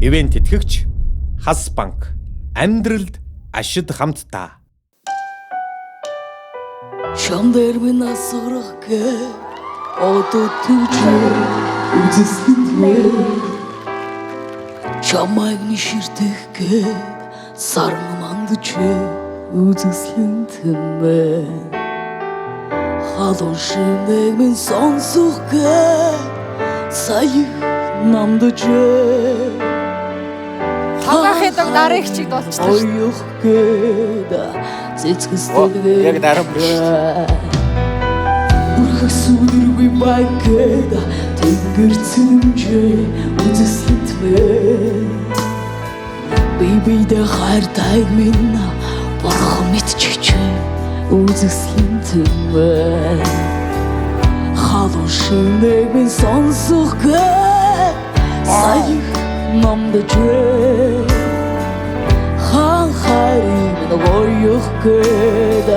Ивент тэтгэгч Хас банк. Амьдралд ашид хамтдаа. Шамдэр минь асгарах гэ одоо түчээ үзэсгэлээ чамайг ниширдэх гэ сарн мандчээ үзэсгэлэн тэмээ халуун шинэг минь сонсох гэ сая намдчээ Хагахыдаг нарыг чиг болчихлоо. оёх гээд цэцгэстэй Яг дараа Бүрхсүдэргүй байгээд тэнгэр цэмжээ үзэсгэлэнтвэ Бибидэ хайртайг минь борхон мэдчихчээ үзэсгэлэнтвэ халуун шинэг минь сонсох гэ сая намдчээ хан хайрыг минь оёх гээд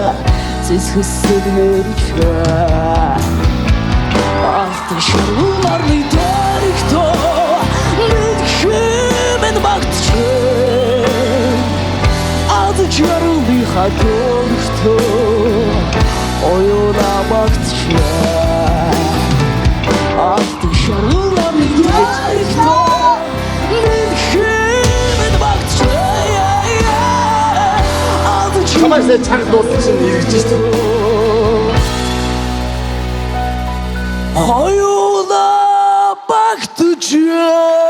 цэцгэсэдгэрчээ ах ты шармарный тарихто мэдхэмэн багтчээ ад чарли хатогто оёна багтчээ ах ты шармарный тарихто мэдхэмэн багтчээ ад Чамайг цаг дууссан ирж шүү. Оюуна багтчээ